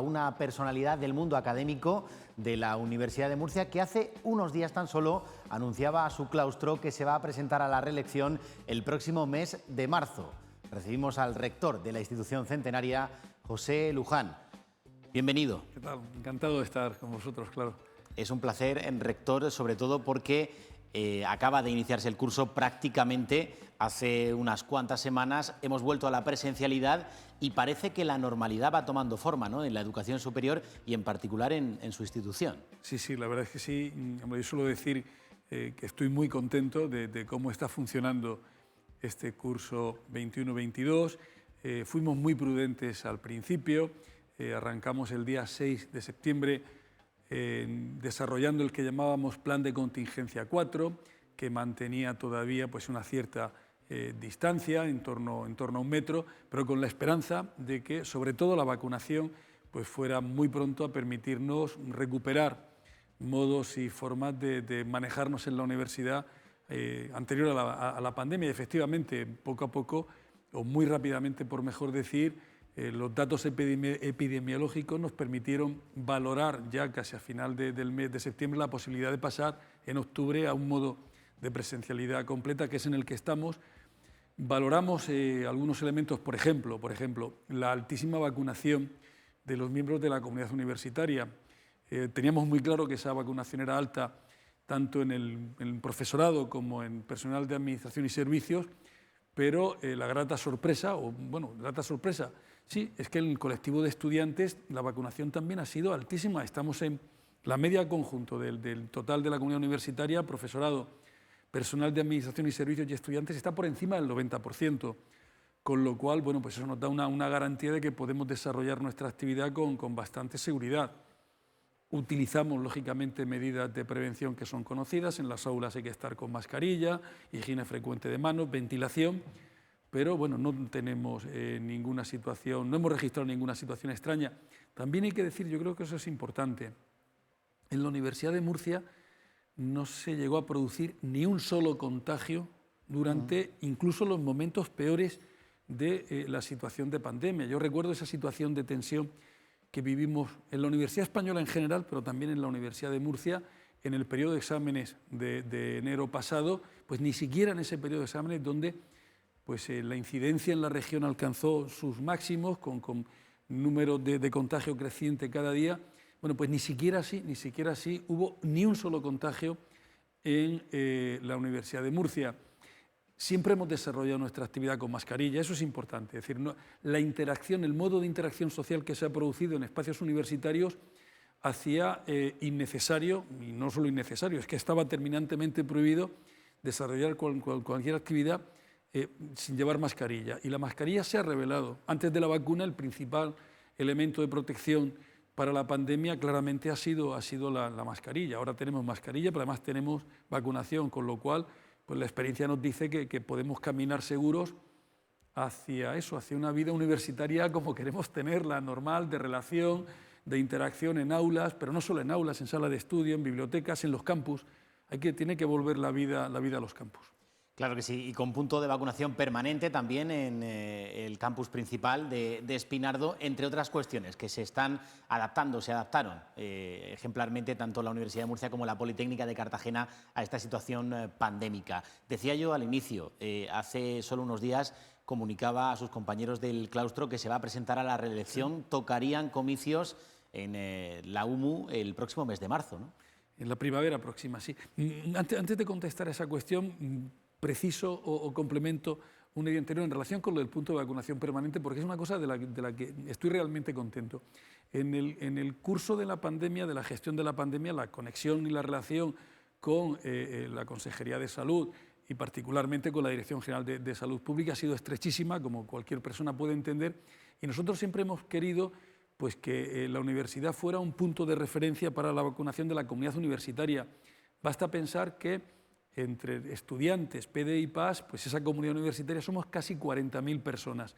Una personalidad del mundo académico de la Universidad de Murcia que hace unos días tan solo anunciaba a su claustro que se va a presentar a la reelección el próximo mes de marzo. Recibimos al rector de la institución centenaria, José Luján. Bienvenido. ¿Qué tal? Encantado de estar con vosotros, claro. Es un placer, rector, sobre todo porque acaba de iniciarse el curso prácticamente hace unas cuantas semanas. Hemos vuelto a la presencialidad y parece que la normalidad va tomando forma, ¿no?, en la educación superior y en particular en su institución. Sí, la verdad es que sí. Yo suelo decir que estoy muy contento de cómo está funcionando este curso 21-22. Fuimos muy prudentes al principio. Arrancamos el día 6 de septiembre desarrollando el que llamábamos Plan de Contingencia 4, que mantenía todavía pues, una cierta distancia, en torno a 1 metro, pero con la esperanza de que, sobre todo, la vacunación pues, fuera muy pronto a permitirnos recuperar modos y formas de manejarnos en la universidad anterior a la pandemia. Y efectivamente, poco a poco, o muy rápidamente, por mejor decir, los datos epidemiológicos nos permitieron valorar ya casi a final del mes de septiembre la posibilidad de pasar en octubre a un modo de presencialidad completa, que es en el que estamos. Valoramos algunos elementos, por ejemplo, la altísima vacunación de los miembros de la comunidad universitaria. Teníamos muy claro que esa vacunación era alta tanto en el profesorado como en personal de administración y servicios, pero la grata sorpresa, sí, es que en el colectivo de estudiantes la vacunación también ha sido altísima. Estamos en la media conjunto del total de la comunidad universitaria, profesorado, personal de administración y servicios y estudiantes, está por encima del 90%, con lo cual, bueno, pues eso nos da una garantía de que podemos desarrollar nuestra actividad con bastante seguridad. Utilizamos, lógicamente, medidas de prevención que son conocidas. En las aulas hay que estar con mascarilla, higiene frecuente de manos, ventilación, pero bueno, no tenemos ninguna situación, no hemos registrado ninguna situación extraña. También hay que decir, yo creo que eso es importante, en la Universidad de Murcia no se llegó a producir ni un solo contagio durante incluso los momentos peores de la situación de pandemia. Yo recuerdo esa situación de tensión que vivimos en la Universidad Española en general, pero también en la Universidad de Murcia, en el periodo de exámenes de enero pasado, pues ni siquiera en ese periodo de exámenes donde pues, la incidencia en la región alcanzó sus máximos, con número de contagio creciente cada día. Bueno, pues ni siquiera así hubo ni un solo contagio en la Universidad de Murcia. Siempre hemos desarrollado nuestra actividad con mascarilla, eso es importante. Es decir, la interacción, el modo de interacción social que se ha producido en espacios universitarios hacía innecesario, y no solo innecesario, es que estaba terminantemente prohibido desarrollar cualquier actividad sin llevar mascarilla. Y la mascarilla se ha revelado, antes de la vacuna, el principal elemento de protección para la pandemia claramente ha sido la mascarilla. Ahora tenemos mascarilla, pero además tenemos vacunación, con lo cual pues la experiencia nos dice que podemos caminar seguros hacia eso, hacia una vida universitaria como queremos tenerla, normal, de relación, de interacción en aulas, pero no solo en aulas, en salas de estudio, en bibliotecas, en los campus. Tiene que volver la vida a los campus. Claro que sí, y con punto de vacunación permanente también en el campus principal de Espinardo, entre otras cuestiones que se adaptaron ejemplarmente tanto la Universidad de Murcia como la Politécnica de Cartagena a esta situación pandémica. Decía yo al inicio, hace solo unos días comunicaba a sus compañeros del claustro que se va a presentar a la reelección. Tocarían comicios en la UMU el próximo mes de marzo, ¿no? En la primavera próxima, sí. Antes de contestar a esa cuestión, preciso o complemento una idea anterior en relación con lo del punto de vacunación permanente, porque es una cosa de la que estoy realmente contento. En el curso de la pandemia, de la gestión de la pandemia, la conexión y la relación con la Consejería de Salud y particularmente con la Dirección General de Salud Pública ha sido estrechísima, como cualquier persona puede entender, y nosotros siempre hemos querido pues, que la universidad fuera un punto de referencia para la vacunación de la comunidad universitaria. Basta pensar que entre estudiantes, PDE y PAS, pues esa comunidad universitaria somos casi 40.000 personas.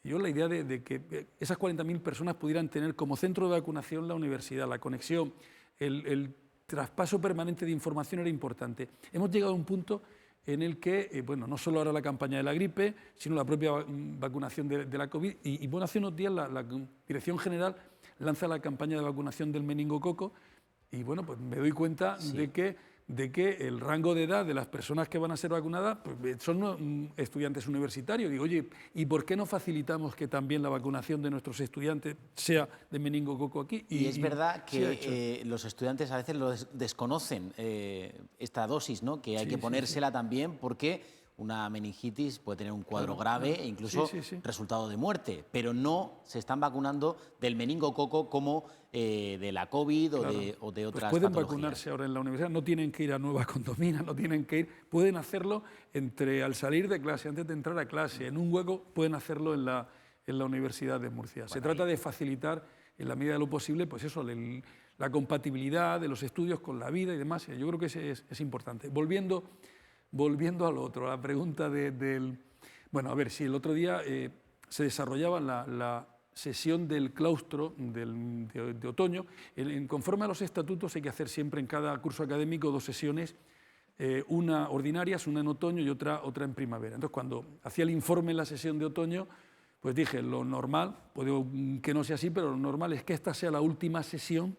Y yo la idea de que esas 40.000 personas pudieran tener como centro de vacunación la universidad, la conexión, el traspaso permanente de información era importante. Hemos llegado a un punto en el que, bueno, no solo ahora la campaña de la gripe, sino la propia vacunación de la COVID, y bueno, hace unos días la Dirección General lanza la campaña de vacunación del meningococo y bueno, pues me doy cuenta de que el rango de edad de las personas que van a ser vacunadas pues, son estudiantes universitarios. Digo, oye, ¿y por qué no facilitamos que también la vacunación de nuestros estudiantes sea de meningococo aquí? Y es verdad que los estudiantes a veces desconocen esta dosis, ¿no? Que hay que ponérsela también porque una meningitis puede tener un cuadro grave e incluso resultado de muerte, pero no se están vacunando del meningococo como de la COVID o de otras pueden patologías. Vacunarse ahora en la universidad, no tienen que ir a Nueva Condomina, no tienen que ir, pueden hacerlo al salir de clase, antes de entrar a clase, en un hueco, pueden hacerlo en la Universidad de Murcia. Se trata de facilitar, en la medida de lo posible, pues eso, la compatibilidad de los estudios con la vida y demás. Yo creo que es importante. Volviendo al otro, a la pregunta del... Bueno, a ver, si el otro día se desarrollaba la sesión del claustro de otoño, conforme a los estatutos hay que hacer siempre en cada curso académico 2 sesiones, una ordinarias, una en otoño y otra en primavera. Entonces, cuando hacía el informe en la sesión de otoño, pues dije, lo normal, puede que no sea así, pero lo normal es que esta sea la última sesión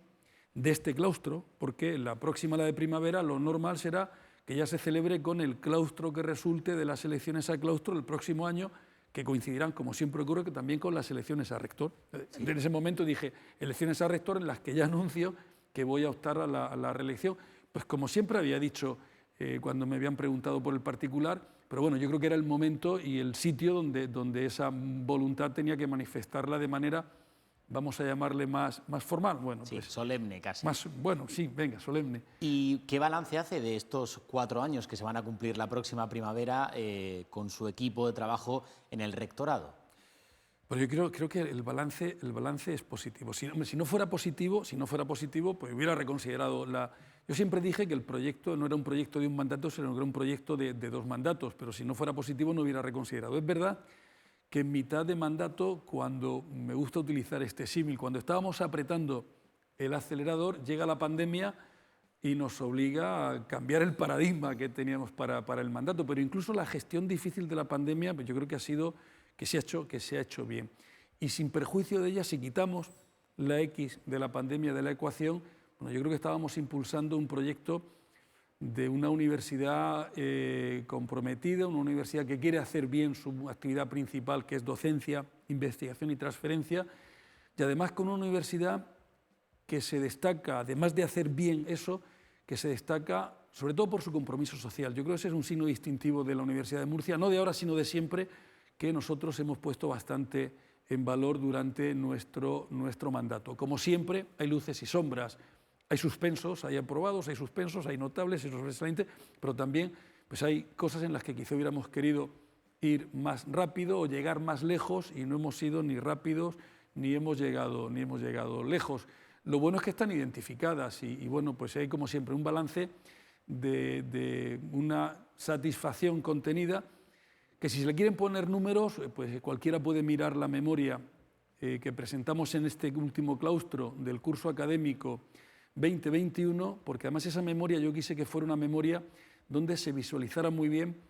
de este claustro, porque la próxima, la de primavera, lo normal será que ya se celebre con el claustro que resulte de las elecciones a claustro el próximo año, que coincidirán, como siempre ocurre, que también con las elecciones a rector. En ese momento dije, elecciones a rector en las que ya anuncio que voy a optar a la reelección. Pues como siempre había dicho cuando me habían preguntado por el particular, pero bueno, yo creo que era el momento y el sitio donde esa voluntad tenía que manifestarla de manera, vamos a llamarle más formal. Bueno, sí, pues, solemne casi. Venga, solemne. ¿Y qué balance hace de estos 4 años que se van a cumplir la próxima primavera con su equipo de trabajo en el rectorado? Pues yo creo que el balance es positivo. Si no fuera positivo, pues hubiera reconsiderado Yo siempre dije que el proyecto no era un proyecto de un mandato, sino que era un proyecto de 2 mandatos, pero si no fuera positivo no hubiera reconsiderado. Es verdad que en mitad de mandato, cuando me gusta utilizar este símil, cuando estábamos apretando el acelerador, llega la pandemia y nos obliga a cambiar el paradigma que teníamos para el mandato, pero incluso la gestión difícil de la pandemia, pues yo creo que se ha hecho bien. Y sin perjuicio de ella, si quitamos la X de la pandemia de la ecuación, bueno, yo creo que estábamos impulsando un proyecto de una universidad comprometida, una universidad que quiere hacer bien su actividad principal, que es docencia, investigación y transferencia, y además con una universidad que se destaca, además de hacer bien eso, que se destaca sobre todo por su compromiso social. Yo creo que ese es un signo distintivo de la Universidad de Murcia, no de ahora, sino de siempre, que nosotros hemos puesto bastante en valor durante nuestro mandato. Como siempre, hay luces y sombras, hay suspensos, hay aprobados, hay suspensos, hay notables, hay sobresalientes, pero también pues hay cosas en las que quizá hubiéramos querido ir más rápido o llegar más lejos y no hemos sido ni rápidos ni hemos llegado lejos. Lo bueno es que están identificadas y bueno, pues hay como siempre un balance de una satisfacción contenida que si se le quieren poner números, pues cualquiera puede mirar la memoria que presentamos en este último claustro del curso académico 2021, porque además esa memoria yo quise que fuera una memoria donde se visualizara muy bien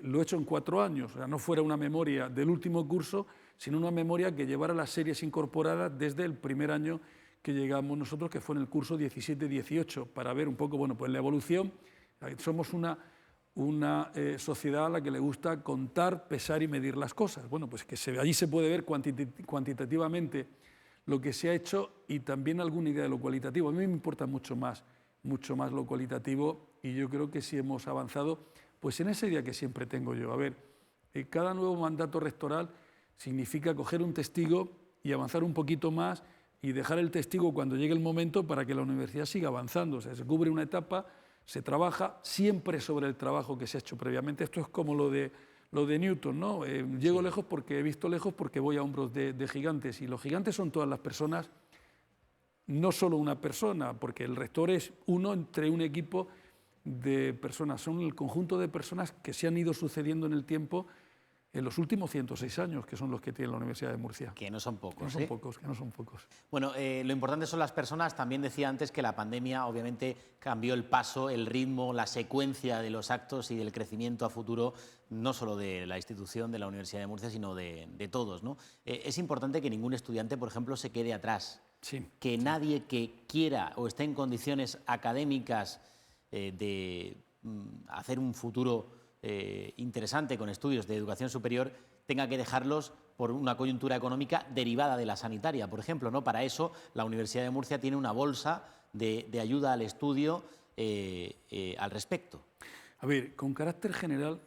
lo hecho en 4 años, o sea, no fuera una memoria del último curso, sino una memoria que llevara las series incorporadas desde el primer año que llegamos nosotros, que fue en el curso 17-18, para ver un poco, bueno, pues la evolución. Somos una sociedad a la que le gusta contar, pesar y medir las cosas. Bueno, pues que allí se puede ver cuantitativamente lo que se ha hecho y también alguna idea de lo cualitativo. A mí me importa mucho más lo cualitativo y yo creo que sí hemos avanzado, pues en esa idea que siempre tengo yo. A ver, cada nuevo mandato rectoral significa coger un testigo y avanzar un poquito más y dejar el testigo cuando llegue el momento para que la universidad siga avanzando. O sea, se cubre una etapa, se trabaja siempre sobre el trabajo que se ha hecho previamente. Esto es como lo de Newton, ¿no? Llego lejos porque he visto lejos porque voy a hombros de gigantes. Y los gigantes son todas las personas, no solo una persona, porque el rector es uno entre un equipo de personas. Son el conjunto de personas que se han ido sucediendo en el tiempo en los últimos 106 años, que son los que tiene la Universidad de Murcia. Que no son pocos. Que no son pocos. Bueno, lo importante son las personas. También decía antes que la pandemia obviamente cambió el paso, el ritmo, la secuencia de los actos y del crecimiento a futuro, no solo de la institución de la Universidad de Murcia, sino de todos, ¿no? Es importante que ningún estudiante, por ejemplo, se quede atrás. Sí. que nadie que quiera o esté en condiciones académicas de hacer un futuro interesante con estudios de educación superior tenga que dejarlos por una coyuntura económica derivada de la sanitaria, por ejemplo, ¿no? Para eso la Universidad de Murcia tiene una bolsa de ayuda al estudio al respecto. A ver, con carácter general,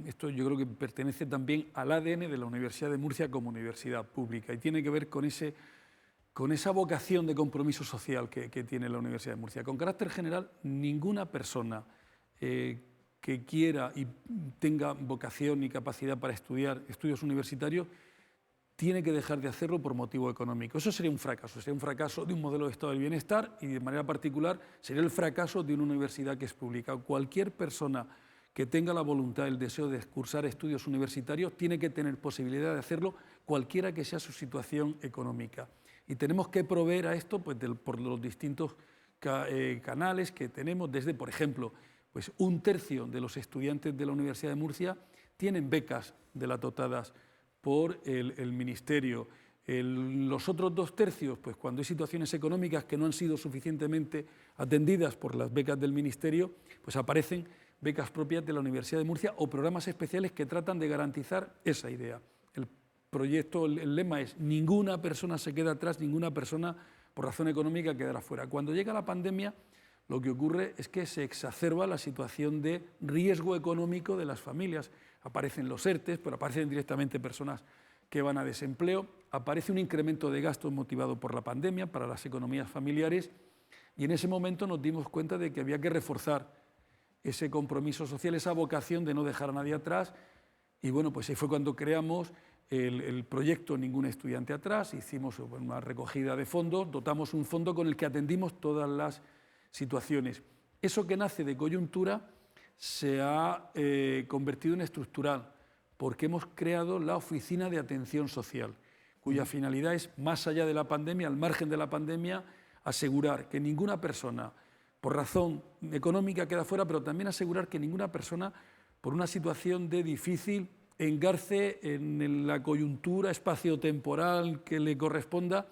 esto yo creo que pertenece también al ADN de la Universidad de Murcia como universidad pública y tiene que ver con esa vocación de compromiso social que tiene la Universidad de Murcia. Con carácter general, ninguna persona que quiera y tenga vocación y capacidad para estudiar estudios universitarios tiene que dejar de hacerlo por motivo económico. Eso sería un fracaso de un modelo de estado del bienestar y de manera particular sería el fracaso de una universidad que es pública. Cualquier persona que tenga la voluntad, el deseo de cursar estudios universitarios tiene que tener posibilidad de hacerlo cualquiera que sea su situación económica. Y tenemos que proveer a esto pues, por los distintos canales que tenemos, desde, por ejemplo, pues 1/3 de los estudiantes de la Universidad de Murcia tienen becas dotadas por el Ministerio. Los otros 2/3, pues cuando hay situaciones económicas que no han sido suficientemente atendidas por las becas del Ministerio, pues aparecen becas propias de la Universidad de Murcia o programas especiales que tratan de garantizar esa idea. El proyecto, el lema es: ninguna persona se queda atrás, ninguna persona por razón económica quedará fuera. Cuando llega la pandemia, lo que ocurre es que se exacerba la situación de riesgo económico de las familias. Aparecen los ERTEs, pero aparecen directamente personas que van a desempleo, aparece un incremento de gastos motivado por la pandemia para las economías familiares y en ese momento nos dimos cuenta de que había que reforzar ese compromiso social, esa vocación de no dejar a nadie atrás y bueno, pues ahí fue cuando creamos el proyecto Ningún Estudiante Atrás, hicimos una recogida de fondos, dotamos un fondo con el que atendimos todas las situaciones. Eso que nace de coyuntura se ha convertido en estructural, porque hemos creado la Oficina de Atención Social, cuya finalidad es, más allá de la pandemia, al margen de la pandemia, asegurar que ninguna persona, por razón económica, queda fuera, pero también asegurar que ninguna persona, por una situación de difícil engarce en la coyuntura espaciotemporal que le corresponda,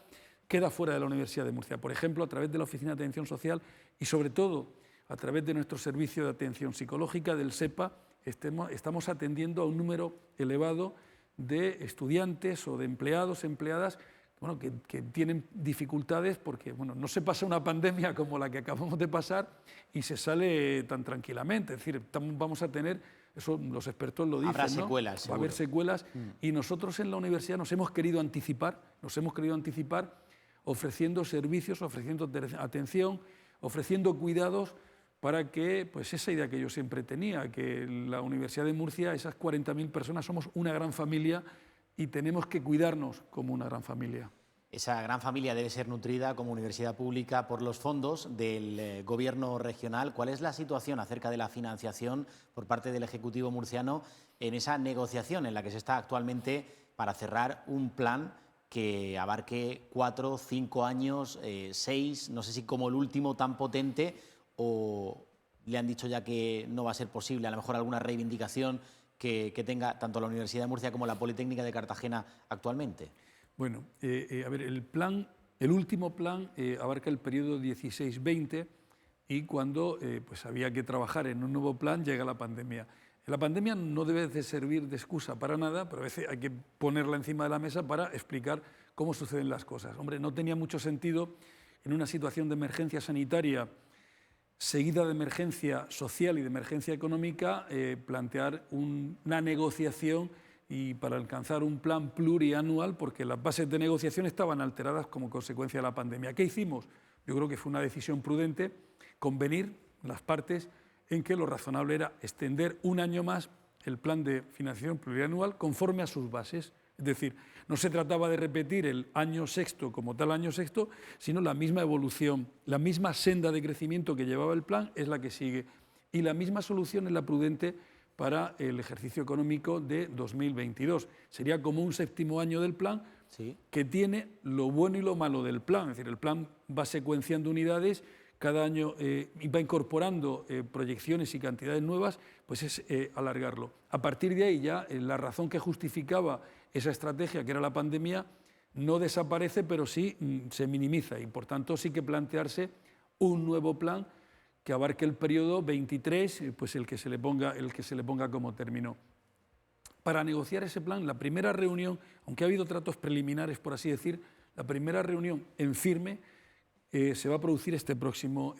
queda fuera de la Universidad de Murcia. Por ejemplo, a través de la Oficina de Atención Social y, sobre todo, a través de nuestro servicio de atención psicológica, del SEPA, estamos atendiendo a un número elevado de estudiantes o de empleados, empleadas, bueno, que tienen dificultades porque bueno, no se pasa una pandemia como la que acabamos de pasar y se sale tan tranquilamente. Es decir, vamos a tener, eso los expertos lo dicen, habrá ¿no? secuelas, va a haber secuelas y nosotros en la universidad nos hemos querido anticipar ofreciendo servicios, ofreciendo atención, ofreciendo cuidados para que pues esa idea que yo siempre tenía, que la Universidad de Murcia, esas 40.000 personas, somos una gran familia y tenemos que cuidarnos como una gran familia. Esa gran familia debe ser nutrida como universidad pública por los fondos del Gobierno regional. ¿Cuál es la situación acerca de la financiación por parte del Ejecutivo murciano en esa negociación en la que se está actualmente para cerrar un plan que abarque 4, 5 años, 6, no sé si como el último tan potente, o le han dicho ya que no va a ser posible, a lo mejor alguna reivindicación que tenga tanto la Universidad de Murcia como la Politécnica de Cartagena actualmente? Bueno, a ver, el último plan abarca el periodo 16-20 y cuando pues había que trabajar en un nuevo plan llega la pandemia. La pandemia no debe de servir de excusa para nada, pero a veces hay que ponerla encima de la mesa para explicar cómo suceden las cosas. Hombre, no tenía mucho sentido en una situación de emergencia sanitaria seguida de emergencia social y de emergencia económica, plantear una negociación y para alcanzar un plan plurianual, porque las bases de negociación estaban alteradas como consecuencia de la pandemia. ¿Qué hicimos? Yo creo que fue una decisión prudente, convenir las partes en que lo razonable era extender un año más el plan de financiación plurianual conforme a sus bases. Es decir, no se trataba de repetir el año sexto como tal año sexto, sino la misma evolución, la misma senda de crecimiento que llevaba el plan es la que sigue. Y la misma solución es la prudente para el ejercicio económico de 2022. Sería como un séptimo año del plan, sí, que tiene lo bueno y lo malo del plan. Es decir, el plan va secuenciando unidades, cada año va incorporando proyecciones y cantidades nuevas, pues es alargarlo. A partir de ahí ya la razón que justificaba esa estrategia, que era la pandemia, no desaparece, pero sí se minimiza y por tanto sí que plantearse un nuevo plan que abarque el periodo 23, pues el que se le ponga como término. Para negociar ese plan, la primera reunión, aunque ha habido tratos preliminares, por así decir, la primera reunión en firme se va a producir este próximo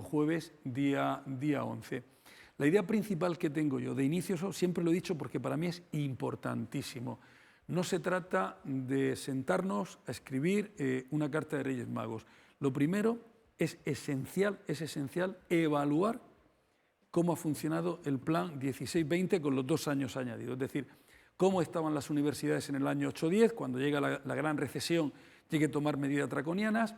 jueves, día 11. La idea principal que tengo yo, de inicio, eso siempre lo he dicho porque para mí es importantísimo. No se trata de sentarnos a escribir una carta de Reyes Magos. Lo primero es esencial evaluar cómo ha funcionado el plan 16-20 con los 2 años añadidos. Es decir, cómo estaban las universidades en el año 8-10, cuando llega la gran recesión, llegue a tomar medidas draconianas,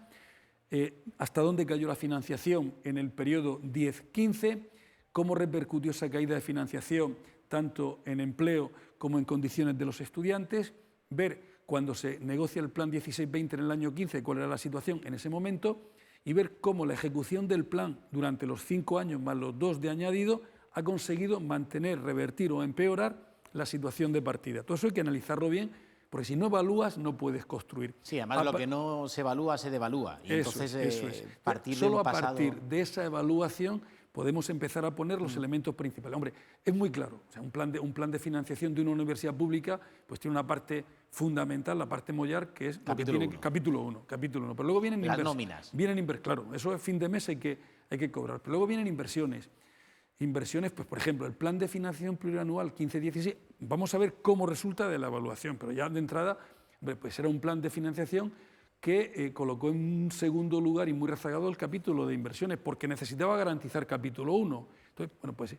hasta dónde cayó la financiación en el periodo 10-15, cómo repercutió esa caída de financiación tanto en empleo como en condiciones de los estudiantes, ver cuando se negocia el plan 16-20 en el año 15 cuál era la situación en ese momento y ver cómo la ejecución del plan durante los 5 años más los 2 de añadido ha conseguido mantener, revertir o empeorar la situación de partida. Todo eso hay que analizarlo bien, porque si no evalúas no puedes construir. Sí, además lo que no se evalúa se devalúa. Y entonces, eso es. solo a partir de esa evaluación podemos empezar a poner los elementos principales. Hombre, es muy claro, o sea, un plan de financiación de una universidad pública pues tiene una parte fundamental, la parte mollar, que es capítulo 1. Pero luego vienen las nóminas. Claro, eso es fin de mes hay que cobrar. Pero luego vienen inversiones. Inversiones, pues por ejemplo, el plan de financiación plurianual 15-16, vamos a ver cómo resulta de la evaluación, pero ya de entrada, pues era un plan de financiación que colocó en un segundo lugar y muy rezagado el capítulo de inversiones, porque necesitaba garantizar capítulo 1. Entonces, bueno, pues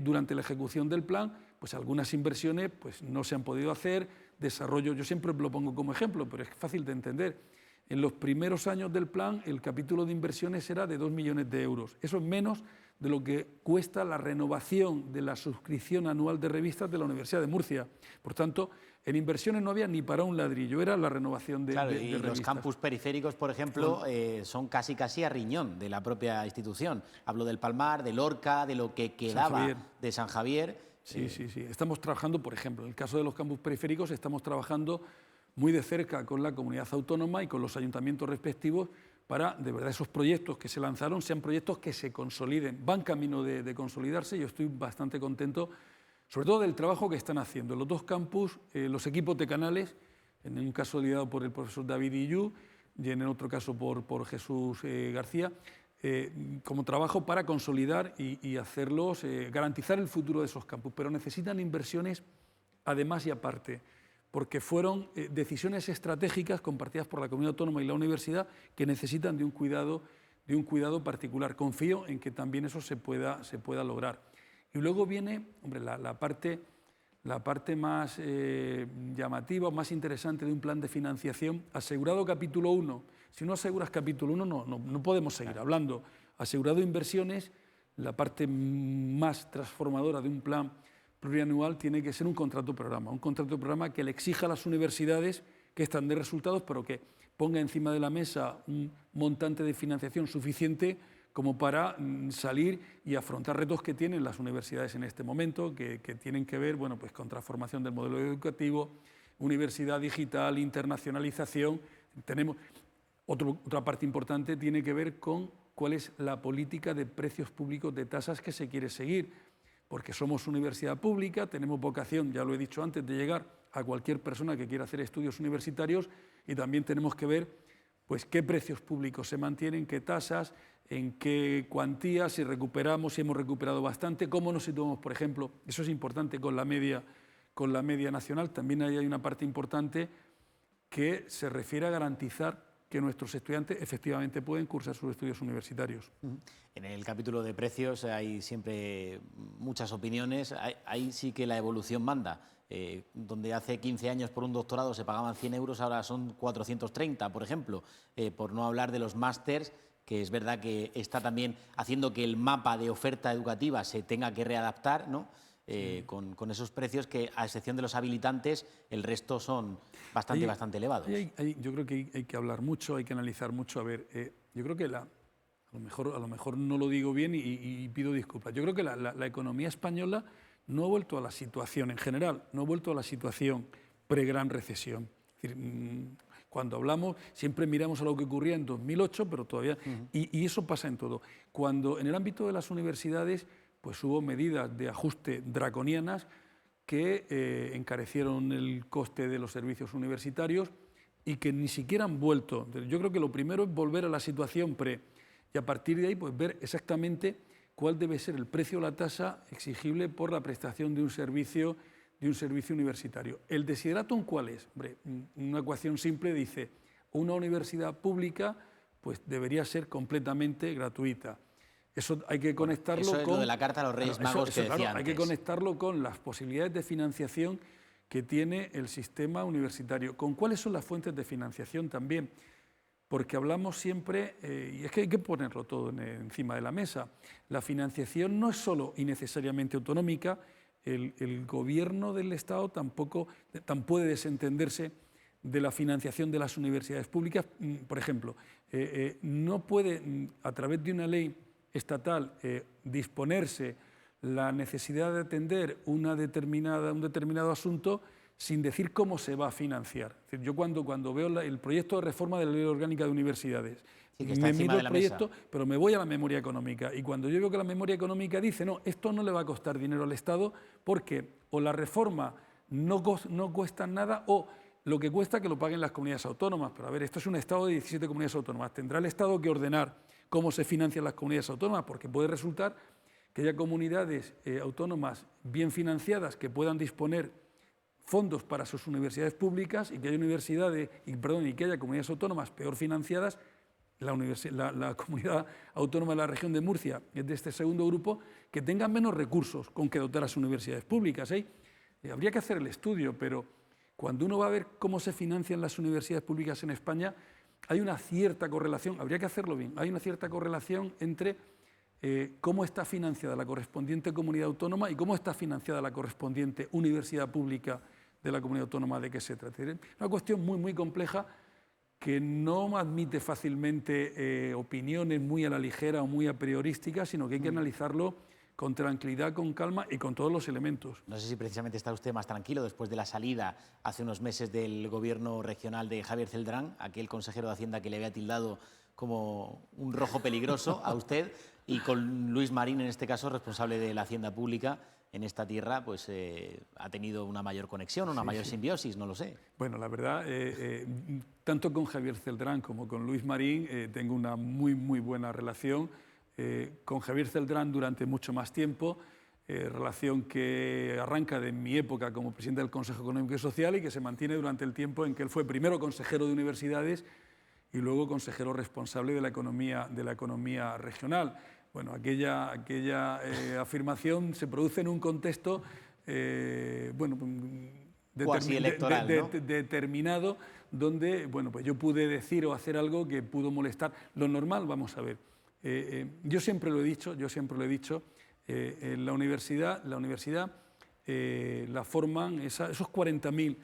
durante la ejecución del plan, pues algunas inversiones pues, no se han podido hacer, desarrollo, yo siempre lo pongo como ejemplo, pero es fácil de entender. En los primeros años del plan, el capítulo de inversiones era de 2 millones de euros. Eso es menos de lo que cuesta la renovación de la suscripción anual de revistas de la Universidad de Murcia. Por tanto, en inversiones no había ni para un ladrillo, era la renovación de revistas. Los campus periféricos, por ejemplo, son casi a riñón de la propia institución. Hablo del Palmar, del Lorca, de lo que quedaba de San Javier. Sí. Estamos trabajando, por ejemplo, en el caso de los campus periféricos, estamos trabajando muy de cerca con la comunidad autónoma y con los ayuntamientos respectivos para, de verdad, esos proyectos que se lanzaron sean proyectos que se consoliden, van camino de consolidarse. Yo estoy bastante contento, sobre todo del trabajo que están haciendo. Los 2 campus, los equipos de canales, en un caso liderado por el profesor David Illú y en otro caso por Jesús García, como trabajo para consolidar y hacerlos, garantizar el futuro de esos campus, pero necesitan inversiones además y aparte, porque fueron decisiones estratégicas compartidas por la comunidad autónoma y la universidad que necesitan de un cuidado particular. Confío en que también eso se pueda lograr. Y luego viene, hombre, la parte más llamativa, más interesante de un plan de financiación. Asegurado capítulo 1. Si no aseguras capítulo 1, no podemos seguir hablando. Asegurado inversiones, la parte más transformadora de un plan plurianual tiene que ser un contrato programa que le exija a las universidades que están de resultados, pero que ponga encima de la mesa un montante de financiación suficiente como para salir y afrontar retos que tienen las universidades en este momento, que tienen que ver, bueno, pues con transformación del modelo educativo, universidad digital, internacionalización. Tenemos otra parte importante tiene que ver con cuál es la política de precios públicos de tasas que se quiere seguir, porque somos universidad pública, tenemos vocación, ya lo he dicho antes, de llegar a cualquier persona que quiera hacer estudios universitarios y también tenemos que ver pues, qué precios públicos se mantienen, qué tasas, en qué cuantías, si recuperamos, si hemos recuperado bastante, cómo nos situamos, por ejemplo, eso es importante con la media nacional. También hay una parte importante que se refiere a garantizar que nuestros estudiantes efectivamente pueden cursar sus estudios universitarios. En el capítulo de precios hay siempre muchas opiniones. Ahí sí que la evolución manda. Donde hace 15 años por un doctorado se pagaban 100 euros, ahora son 430, por ejemplo. Por no hablar de los másters, que es verdad que está también haciendo que el mapa de oferta educativa se tenga que readaptar, ¿no? Con esos precios que, a excepción de los habilitantes, el resto son bastante elevados. Yo creo que hay que hablar mucho, hay que analizar mucho. A ver, yo creo que a lo mejor no lo digo bien y pido disculpas. Yo creo que la economía española no ha vuelto a la situación en general, no ha vuelto a la situación pre-gran recesión. Es decir, cuando hablamos siempre miramos a lo que ocurría en 2008, pero todavía... y eso pasa en todo. Cuando en el ámbito de las universidades pues hubo medidas de ajuste draconianas que encarecieron el coste de los servicios universitarios y que ni siquiera han vuelto. Yo creo que lo primero es volver a la situación pre y a partir de ahí pues ver exactamente cuál debe ser el precio o la tasa exigible por la prestación de un servicio universitario. ¿El desideratum cuál es? Hombre, una ecuación simple dice, una universidad pública pues debería ser completamente gratuita. Eso hay que conectarlo eso es con... lo de la Carta a los Reyes Magos que decía claro, antes. hay que conectarlo con las posibilidades de financiación que tiene el sistema universitario. ¿Con cuáles son las fuentes de financiación también? Porque hablamos siempre, y es que hay que ponerlo todo encima de la mesa, la financiación no es solo y necesariamente autonómica, el gobierno del Estado tampoco puede desentenderse de la financiación de las universidades públicas. Por ejemplo, no puede, a través de una ley estatal, disponerse la necesidad de atender un determinado asunto sin decir cómo se va a financiar. Es decir, yo cuando veo el proyecto de reforma de la Ley Orgánica de Universidades, sí, que está me miro el proyecto, mesa, pero me voy a la memoria económica. Y cuando yo veo que la memoria económica dice, no, esto no le va a costar dinero al Estado porque o la reforma no cuesta nada o lo que cuesta que lo paguen las comunidades autónomas. Pero a ver, esto es un Estado de 17 comunidades autónomas. Tendrá el Estado que ordenar cómo se financian las comunidades autónomas, porque puede resultar que haya comunidades autónomas bien financiadas que puedan disponer fondos para sus universidades públicas y que haya y que haya comunidades autónomas peor financiadas. La comunidad autónoma de la región de Murcia es de este segundo grupo, que tengan menos recursos con que dotar a sus universidades públicas. Habría que hacer el estudio, pero cuando uno va a ver cómo se financian las universidades públicas en España, hay una cierta correlación, habría que hacerlo bien, hay una cierta correlación entre cómo está financiada la correspondiente comunidad autónoma y cómo está financiada la correspondiente universidad pública de la comunidad autónoma de que se trata. Es una cuestión muy, muy compleja que no admite fácilmente opiniones muy a la ligera o muy a priorísticas, sino que hay que analizarlo con tranquilidad, con calma y con todos los elementos. No sé si precisamente está usted más tranquilo después de la salida hace unos meses del gobierno regional de Javier Celdrán, aquel consejero de Hacienda que le había tildado como un rojo peligroso a usted, y con Luis Marín, en este caso, responsable de la Hacienda Pública en esta tierra, pues ha tenido una mayor conexión, una mayor simbiosis, no lo sé. Bueno, la verdad, tanto con Javier Celdrán como con Luis Marín tengo una muy, muy buena relación. Con Javier Celdrán durante mucho más tiempo, relación que arranca de mi época como presidente del Consejo Económico y Social y que se mantiene durante el tiempo en que él fue primero consejero de universidades y luego consejero responsable de la economía regional. Bueno, aquella afirmación se produce en un contexto cuasi electoral, ¿no? determinado, donde bueno, pues yo pude decir o hacer algo que pudo molestar. Lo normal, vamos a ver, yo siempre lo he dicho, la universidad la forman, esos 40.000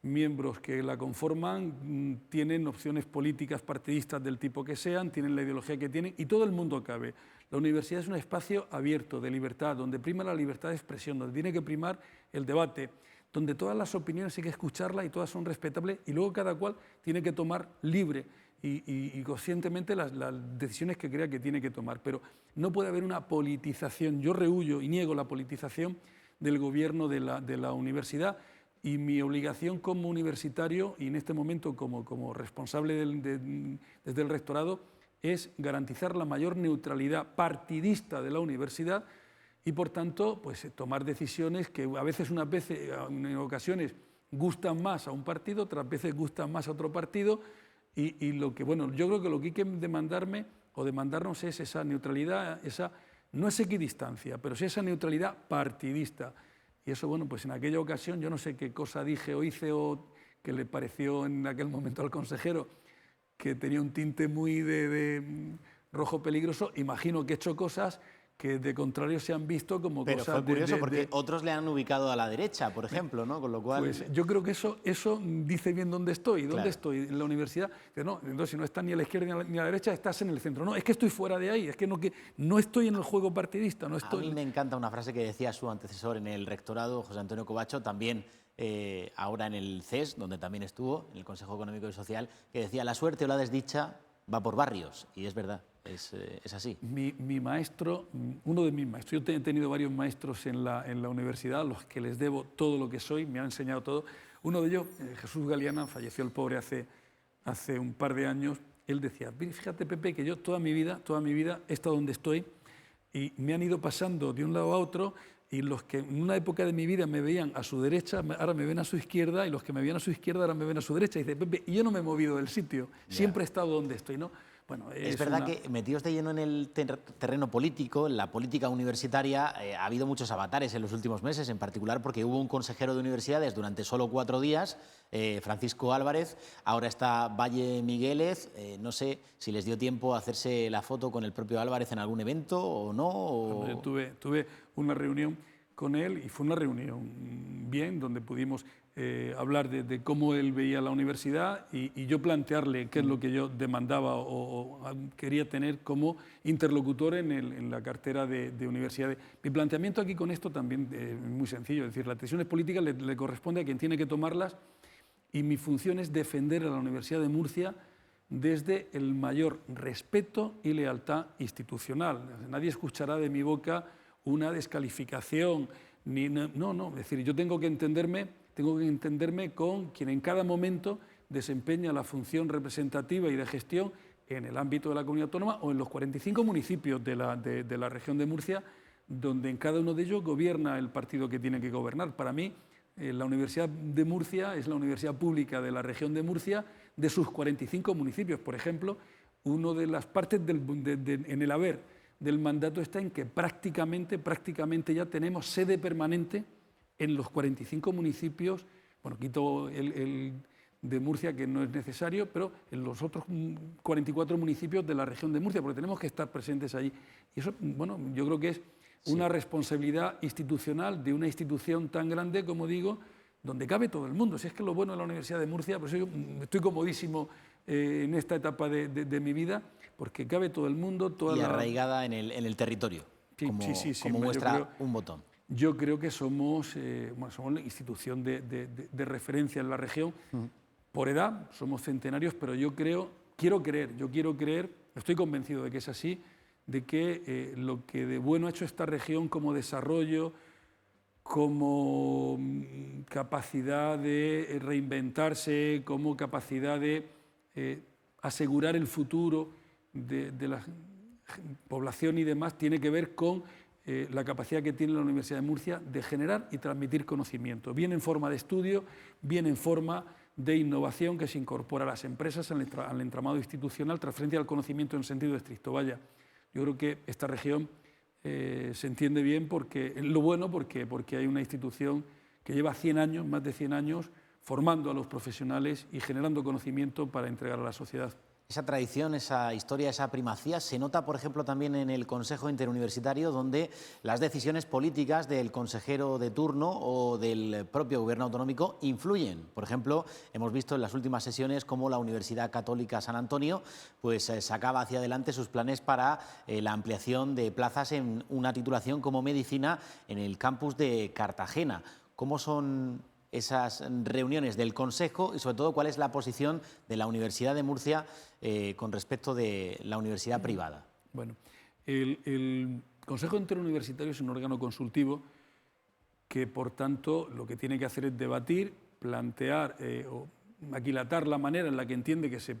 miembros que la conforman tienen opciones políticas partidistas del tipo que sean, tienen la ideología que tienen y todo el mundo cabe. La universidad es un espacio abierto, de libertad, donde prima la libertad de expresión, donde tiene que primar el debate, donde todas las opiniones hay que escucharlas y todas son respetables y luego cada cual tiene que tomar libre y conscientemente las decisiones que crea que tiene que tomar. Pero no puede haber una politización. Yo rehuyo y niego la politización del gobierno de la universidad. Y mi obligación como universitario y en este momento como responsable desde el rectorado es garantizar la mayor neutralidad partidista de la universidad y por tanto pues, tomar decisiones que a veces en ocasiones gustan más a un partido, otras veces gustan más a otro partido y yo creo que lo que hay que demandarnos es esa neutralidad, no es equidistancia, pero sí esa neutralidad partidista. Y eso, bueno, pues en aquella ocasión yo no sé qué cosa dije o hice o que le pareció en aquel momento al consejero que tenía un tinte muy de rojo peligroso. Imagino que he hecho cosas que de contrario se han visto como Pero cosas fue curioso porque otros le han ubicado a la derecha, por ejemplo, ¿no? Con lo cual... Pues yo creo que eso dice bien dónde estoy. ¿Dónde Claro. estoy? En la universidad. Que no, entonces si no estás ni a la izquierda ni a la derecha, estás en el centro. No, es que estoy fuera de ahí, es que no estoy en el juego partidista. No estoy... A mí me encanta una frase que decía su antecesor en el rectorado, José Antonio Covacho, también ahora en el CES, donde también estuvo, en el Consejo Económico y Social, que decía: la suerte o la desdicha va por barrios. Y es verdad, es así. Mi maestro, uno de mis maestros, yo he tenido varios maestros en la universidad, a los que les debo todo lo que soy, me han enseñado todo. Uno de ellos, Jesús Galeana, falleció el pobre hace un par de años. Él decía: fíjate, Pepe, que yo toda mi vida he estado donde estoy y me han ido pasando de un lado a otro, y los que en una época de mi vida me veían a su derecha, ahora me ven a su izquierda, y los que me veían a su izquierda ahora me ven a su derecha. Y dice: Pepe, y yo no me he movido del sitio, siempre he estado donde estoy, ¿no? Bueno, es verdad que metidos de lleno en el terreno político, en la política universitaria, ha habido muchos avatares en los últimos meses, en particular porque hubo un consejero de universidades durante solo 4 días, Francisco Álvarez, ahora está Valle Miguélez. No sé si les dio tiempo a hacerse la foto con el propio Álvarez en algún evento o no. O... Tuve una reunión con él y fue una reunión bien, donde pudimos hablar de cómo él veía la universidad y yo plantearle qué es lo que yo demandaba o quería tener como interlocutor en la cartera de universidades. Mi planteamiento aquí con esto también es muy sencillo, es decir, las decisiones políticas le corresponde a quien tiene que tomarlas, y mi función es defender a la Universidad de Murcia desde el mayor respeto y lealtad institucional. Nadie escuchará de mi boca una descalificación, no, es decir, yo tengo que entenderme con quien en cada momento desempeña la función representativa y de gestión en el ámbito de la comunidad autónoma o en los 45 municipios de la región de Murcia, donde en cada uno de ellos gobierna el partido que tiene que gobernar. Para mí, la Universidad de Murcia es la universidad pública de la región de Murcia, de sus 45 municipios. Por ejemplo, una de las partes en el haber del mandato está en que prácticamente ya tenemos sede permanente en los 45 municipios, bueno, quito el de Murcia, que no es necesario, pero en los otros 44 municipios de la región de Murcia, porque tenemos que estar presentes allí. Y eso, bueno, yo creo que es una responsabilidad institucional de una institución tan grande, como digo, donde cabe todo el mundo. Si es que lo bueno de la Universidad de Murcia, por eso yo estoy comodísimo en esta etapa de mi vida, porque cabe todo el mundo. Y arraigada en el territorio, como muestra un botón. Yo creo que somos la institución de referencia en la región. Por edad somos centenarios, pero yo quiero creer, estoy convencido de que es así, de que lo que de bueno ha hecho esta región como desarrollo, como capacidad de reinventarse, como capacidad de asegurar el futuro de la población y demás, tiene que ver con la capacidad que tiene la Universidad de Murcia de generar y transmitir conocimiento, bien en forma de estudio, bien en forma de innovación que se incorpora a las empresas, al entramado institucional, transferencia al conocimiento en sentido estricto. Vaya, yo creo que esta región se entiende bien porque hay una institución que lleva 100 años, más de 100 años, formando a los profesionales y generando conocimiento para entregar a la sociedad. Esa tradición, esa historia, esa primacía se nota, por ejemplo, también en el Consejo Interuniversitario, donde las decisiones políticas del consejero de turno o del propio gobierno autonómico influyen. Por ejemplo, hemos visto en las últimas sesiones cómo la Universidad Católica San Antonio pues, sacaba hacia adelante sus planes para la ampliación de plazas en una titulación como medicina en el campus de Cartagena. ¿Cómo son esas reuniones del Consejo y, sobre todo, cuál es la posición de la Universidad de Murcia con respecto de la universidad privada? Bueno, el Consejo Interuniversitario es un órgano consultivo que, por tanto, lo que tiene que hacer es debatir, plantear o aquilatar la manera en la que entiende que se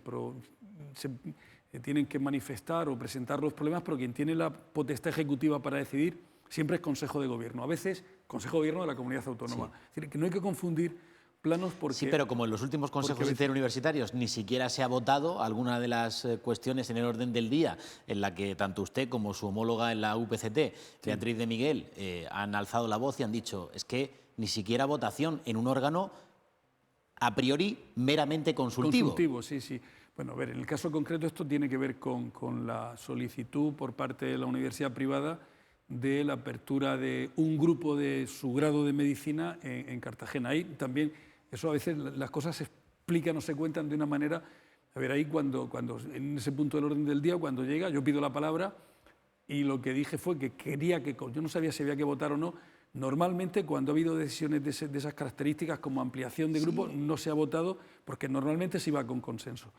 tienen que manifestar o presentar los problemas, pero quien tiene la potestad ejecutiva para decidir siempre es Consejo de Gobierno, a veces Consejo de Gobierno de la Comunidad Autónoma. Sí. Es decir, que no hay que confundir planos porque... Sí, pero como en los últimos consejos interuniversitarios ni siquiera se ha votado alguna de las cuestiones en el orden del día en la que tanto usted como su homóloga en la UPCT, Beatriz de Miguel, han alzado la voz y han dicho es que ni siquiera votación en un órgano a priori meramente consultivo. Consultivo, sí, sí. Bueno, a ver, en el caso concreto esto tiene que ver con la solicitud por parte de la universidad privada de la apertura de un grupo de su grado de medicina en Cartagena. Ahí también, eso a veces las cosas se explican o se cuentan de una manera. A ver, ahí cuando en ese punto del orden del día, cuando llega, yo pido la palabra y lo que dije fue que quería que, yo no sabía si había que votar o no. Normalmente cuando ha habido decisiones de esas características como ampliación de grupo no se ha votado porque normalmente se iba con consenso.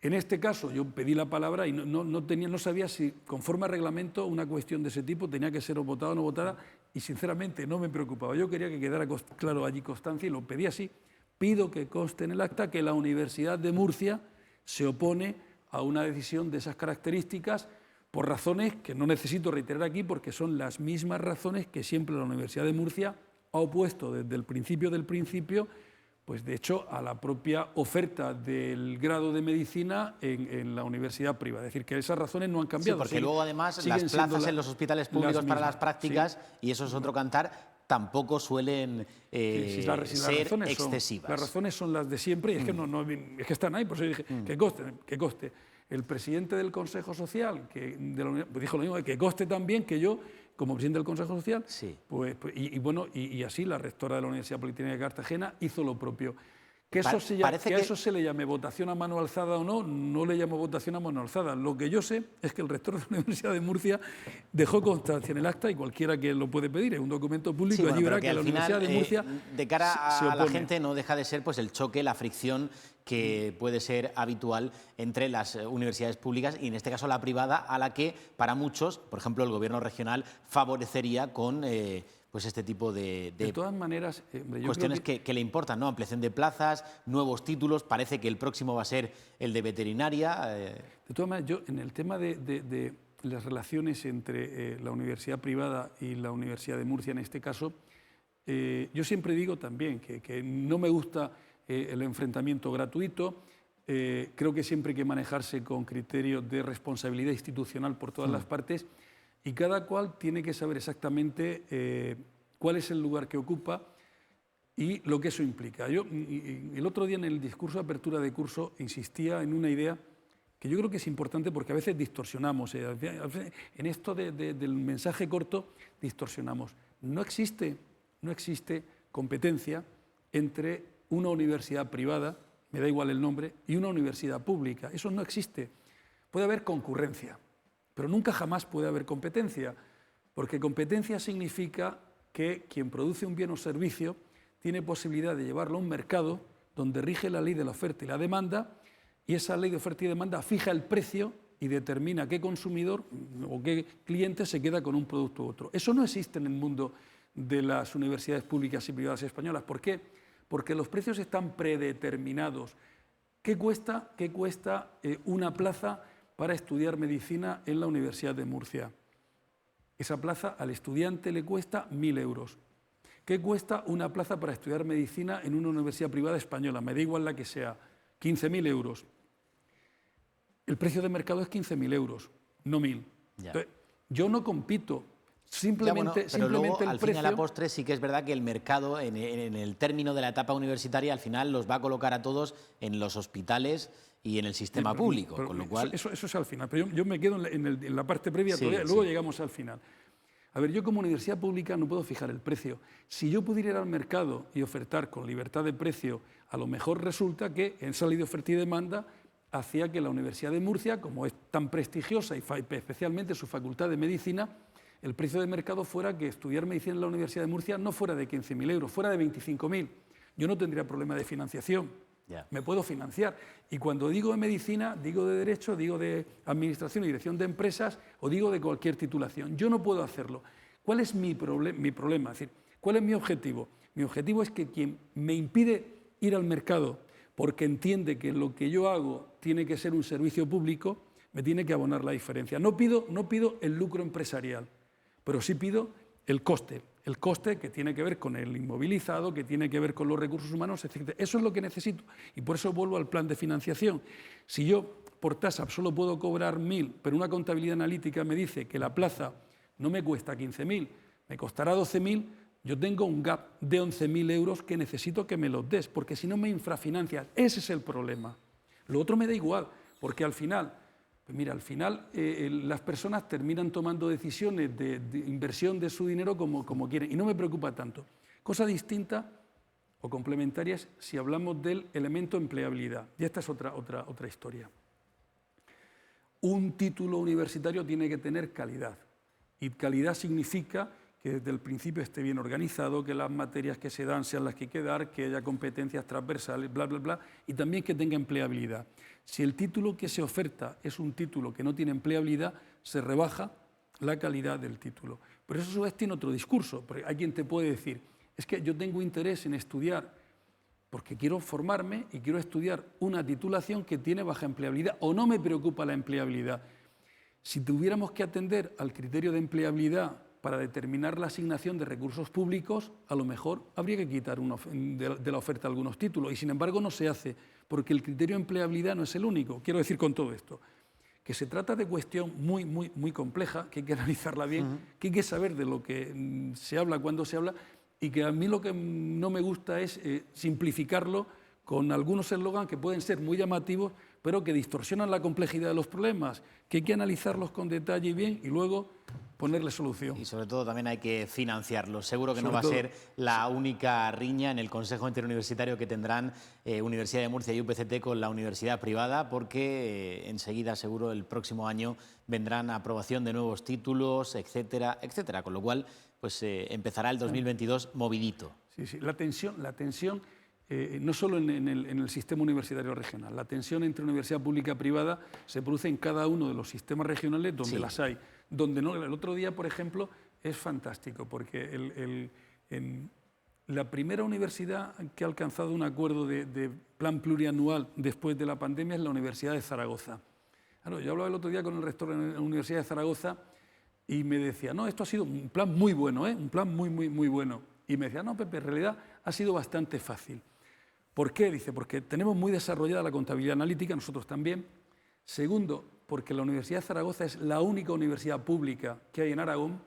En este caso yo pedí la palabra y no sabía si conforme al reglamento una cuestión de ese tipo tenía que ser o votada o no votada y sinceramente no me preocupaba. Yo quería que quedara claro allí constancia y lo pedí así. Pido que conste en el acta que la Universidad de Murcia se opone a una decisión de esas características por razones que no necesito reiterar aquí porque son las mismas razones que siempre la Universidad de Murcia ha opuesto desde el principio del principio, pues de hecho a la propia oferta del grado de medicina en la universidad privada. Es decir, que esas razones no han cambiado. Sí, porque luego además las plazas en los hospitales públicos para las prácticas, y eso es otro cantar, tampoco suelen ser excesivas. Las razones son las de siempre y es que, es que están ahí, por eso dije que coste. El presidente del Consejo Social pues dijo lo mismo, que coste también que yo, como presidente del Consejo Social, y así la rectora de la Universidad Politécnica de Cartagena hizo lo propio. Que eso se le llame votación a mano alzada o no, no le llamo votación a mano alzada. Lo que yo sé es que el rector de la Universidad de Murcia dejó constancia en el acta y cualquiera que lo puede pedir, es un documento público, sí, allí verá que la final, Universidad de Murcia de cara a la gente no deja de ser pues el choque, la fricción que puede ser habitual entre las universidades públicas y en este caso la privada, a la que para muchos, por ejemplo el gobierno regional, favorecería con pues este tipo de todas maneras, cuestiones que le importan, ¿no? Ampliación de plazas, nuevos títulos, parece que el próximo va a ser el de veterinaria. De todas maneras, yo en el tema de las relaciones entre la universidad privada y la Universidad de Murcia en este caso, yo siempre digo también que no me gusta el enfrentamiento gratuito. Creo que siempre hay que manejarse con criterios de responsabilidad institucional por todas las partes y cada cual tiene que saber exactamente cuál es el lugar que ocupa y lo que eso implica. Yo el otro día en el discurso de apertura de curso insistía en una idea que yo creo que es importante porque a veces distorsionamos. En esto del mensaje corto distorsionamos. No existe competencia entre una universidad privada, me da igual el nombre, y una universidad pública. Eso no existe. Puede haber concurrencia, pero nunca jamás puede haber competencia, porque competencia significa que quien produce un bien o servicio tiene posibilidad de llevarlo a un mercado donde rige la ley de la oferta y la demanda, y esa ley de oferta y demanda fija el precio y determina qué consumidor o qué cliente se queda con un producto u otro. Eso no existe en el mundo de las universidades públicas y privadas españolas. ¿Por qué? Porque los precios están predeterminados. ¿Qué cuesta una plaza para estudiar medicina en la Universidad de Murcia? Esa plaza al estudiante le cuesta 1.000 euros. ¿Qué cuesta una plaza para estudiar medicina en una universidad privada española? Me da igual la que sea, 15.000 euros. El precio de mercado es 15.000 euros, no 1.000. Entonces, yo no compito. Simplemente luego, el al precio... fin y a la postre sí que es verdad que el mercado en el término de la etapa universitaria al final los va a colocar a todos en los hospitales y en el sistema público, con lo cual... Eso es al final, pero yo me quedo en la parte previa todavía, luego llegamos al final. A ver, yo como universidad pública no puedo fijar el precio. Si yo pudiera ir al mercado y ofertar con libertad de precio, a lo mejor resulta que en esa ley de oferta y demanda hacía que la Universidad de Murcia, como es tan prestigiosa y especialmente su facultad de medicina, el precio de mercado fuera que estudiar medicina en la Universidad de Murcia no fuera de 15.000 euros, fuera de 25.000. Yo no tendría problema de financiación, me puedo financiar. Y cuando digo de medicina, digo de derecho, digo de administración y dirección de empresas o digo de cualquier titulación. Yo no puedo hacerlo. ¿Cuál es mi problema? Es decir, ¿cuál es mi objetivo? Mi objetivo es que quien me impide ir al mercado porque entiende que lo que yo hago tiene que ser un servicio público, me tiene que abonar la diferencia. No pido el lucro empresarial, pero sí pido el coste que tiene que ver con el inmovilizado, que tiene que ver con los recursos humanos, etc. Eso es lo que necesito y por eso vuelvo al plan de financiación. Si yo por tasa solo puedo cobrar 1.000, pero una contabilidad analítica me dice que la plaza no me cuesta 15.000, me costará 12.000, yo tengo un gap de 11.000 euros que necesito que me los des, porque si no me infrafinancias. Ese es el problema. Lo otro me da igual, porque al final Pues mira, al final las personas terminan tomando decisiones de inversión de su dinero como quieren, y no me preocupa tanto. Cosa distinta o complementaria es si hablamos del elemento empleabilidad, y esta es otra historia. Un título universitario tiene que tener calidad, y calidad significa que desde el principio esté bien organizado, que las materias que se dan sean las que hay que dar, que haya competencias transversales, bla, bla, bla, y también que tenga empleabilidad. Si el título que se oferta es un título que no tiene empleabilidad, se rebaja la calidad del título. Pero eso a su vez tiene otro discurso, porque hay quien te puede decir, es que yo tengo interés en estudiar porque quiero formarme y quiero estudiar una titulación que tiene baja empleabilidad, o no me preocupa la empleabilidad. Si tuviéramos que atender al criterio de empleabilidad para determinar la asignación de recursos públicos, a lo mejor habría que quitar de la oferta algunos títulos, y sin embargo no se hace, porque el criterio de empleabilidad no es el único. Quiero decir con todo esto que se trata de cuestión muy compleja, que hay que analizarla bien, que hay que saber de lo que se habla, cuándo se habla, y que a mí lo que no me gusta es simplificarlo con algunos eslogans que pueden ser muy llamativos, pero que distorsionan la complejidad de los problemas, que hay que analizarlos con detalle y bien, y luego ponerle solución. Y sobre todo también hay que financiarlos. Seguro que no va a ser la única riña en el Consejo Interuniversitario que tendrán Universidad de Murcia y UPCT con la universidad privada, porque enseguida, seguro, el próximo año vendrán aprobación de nuevos títulos, etcétera, etcétera. Con lo cual, pues empezará el 2022 movidito. Sí, sí. La tensión no solo en el sistema universitario regional, la tensión entre universidad pública y privada se produce en cada uno de los sistemas regionales donde las hay. Donde no, el otro día, por ejemplo, es fantástico, porque la primera universidad que ha alcanzado un acuerdo de plan plurianual después de la pandemia es la Universidad de Zaragoza. Claro, yo hablaba el otro día con el rector de la Universidad de Zaragoza y me decía, no, esto ha sido un plan muy bueno, un plan muy bueno. Y me decía, no, Pepe, en realidad ha sido bastante fácil. ¿Por qué? Dice, porque tenemos muy desarrollada la contabilidad analítica, nosotros también. Segundo, porque la Universidad de Zaragoza es la única universidad pública que hay en Aragón,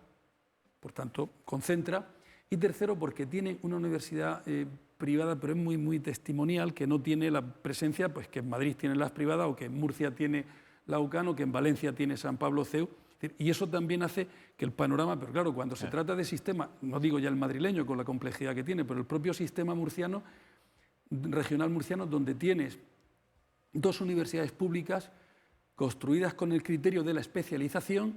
por tanto, concentra. Y tercero, porque tiene una universidad privada, pero es muy testimonial, que no tiene la presencia pues, que en Madrid tienen las privadas, o que en Murcia tiene la UCAN, o que en Valencia tiene San Pablo CEU. Y eso también hace que el panorama, pero claro, cuando se trata de sistema, no digo ya el madrileño con la complejidad que tiene, pero el propio sistema murciano, regional murciano, donde tienes dos universidades públicas construidas con el criterio de la especialización,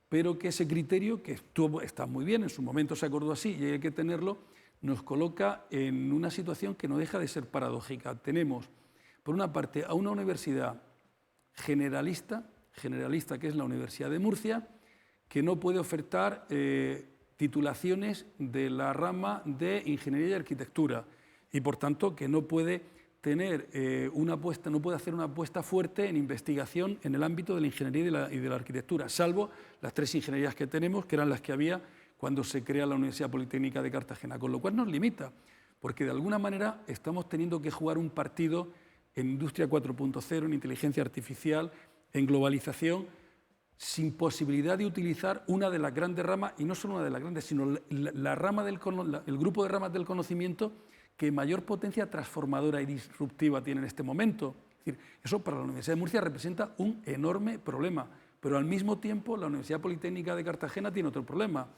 pero que ese criterio, que está muy bien, en su momento se acordó así y hay que tenerlo, nos coloca en una situación que no deja de ser paradójica. Tenemos, por una parte, a una universidad generalista, que es la Universidad de Murcia, que no puede ofertar titulaciones de la rama de Ingeniería y Arquitectura, y por tanto que no puede tener no puede hacer una apuesta fuerte en investigación en el ámbito de la ingeniería y de la arquitectura, salvo las tres ingenierías que tenemos, que eran las que había cuando se crea la Universidad Politécnica de Cartagena, con lo cual nos limita, porque de alguna manera estamos teniendo que jugar un partido en Industria 4.0, en inteligencia artificial, en globalización, sin posibilidad de utilizar una de las grandes ramas, y no solo una de las grandes, sino el grupo de ramas del conocimiento que mayor potencia transformadora y disruptiva tiene en este momento. Es decir, eso para la Universidad de Murcia representa un enorme problema, pero al mismo tiempo la Universidad Politécnica de Cartagena tiene otro problema,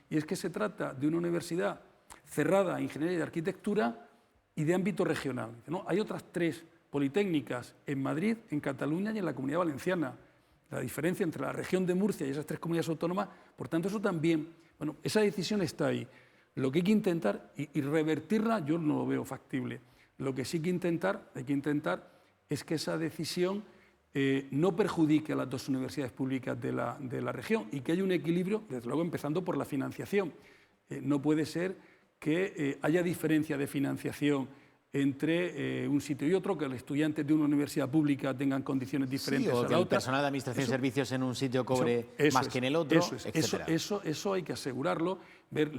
y es que se trata de una universidad cerrada a ingeniería y arquitectura y de ámbito regional. ¿No? Hay otras tres politécnicas en Madrid, en Cataluña y en la Comunidad Valenciana. La diferencia entre la región de Murcia y esas tres comunidades autónomas, por tanto, eso también, bueno, esa decisión está ahí. Lo que hay que intentar, y revertirla, yo no lo veo factible. Lo que sí hay que intentar es que esa decisión no perjudique a las dos universidades públicas de la región y que haya un equilibrio, desde luego empezando por la financiación. No puede ser que haya diferencia de financiación entre un sitio y otro, que los estudiantes de una universidad pública tengan condiciones diferentes a la otra. O que el personal de administración y servicios en un sitio cobre más que en el otro, etcétera. Eso hay que asegurarlo, ver,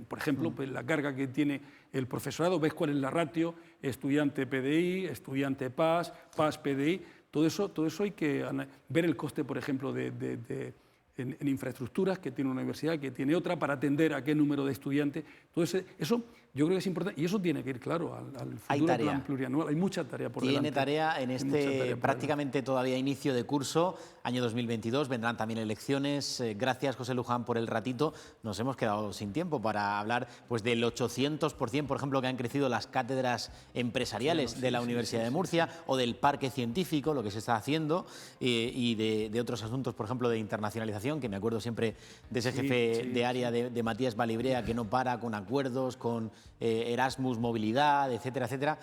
por ejemplo, pues, la carga que tiene el profesorado, ves cuál es la ratio, estudiante PDI, estudiante PAS, PAS PDI, todo eso hay que ver el coste, por ejemplo, de en infraestructuras que tiene una universidad, que tiene otra, para atender a qué número de estudiantes. Entonces, eso yo creo que es importante y eso tiene que ir, claro, al futuro plan plurianual. Hay mucha tarea por delante. Tiene tarea en este prácticamente todavía inicio de curso, año 2022, vendrán también elecciones. Gracias, José Luján, por el ratito. Nos hemos quedado sin tiempo para hablar pues, del 800%, por ejemplo, que han crecido las cátedras empresariales de la Universidad de Murcia o del parque científico, lo que se está haciendo, y de otros asuntos, por ejemplo, de internacionalización, que me acuerdo siempre de ese jefe de área de Matías Balibrea, que no para con acuerdos, con Erasmus, movilidad, etcétera, etcétera.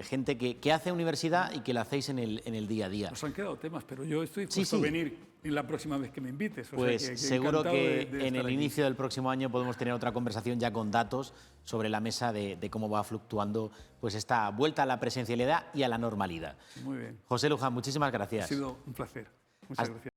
Gente que hace universidad y que la hacéis en el día a día. Nos han quedado temas, pero yo estoy dispuesto a venir la próxima vez que me invites. Pues seguro que en el inicio del próximo año podemos tener otra conversación ya con datos sobre la mesa de cómo va fluctuando pues esta vuelta a la presencialidad y a la normalidad. Muy bien. José Luján, muchísimas gracias. Ha sido un placer. Muchas gracias.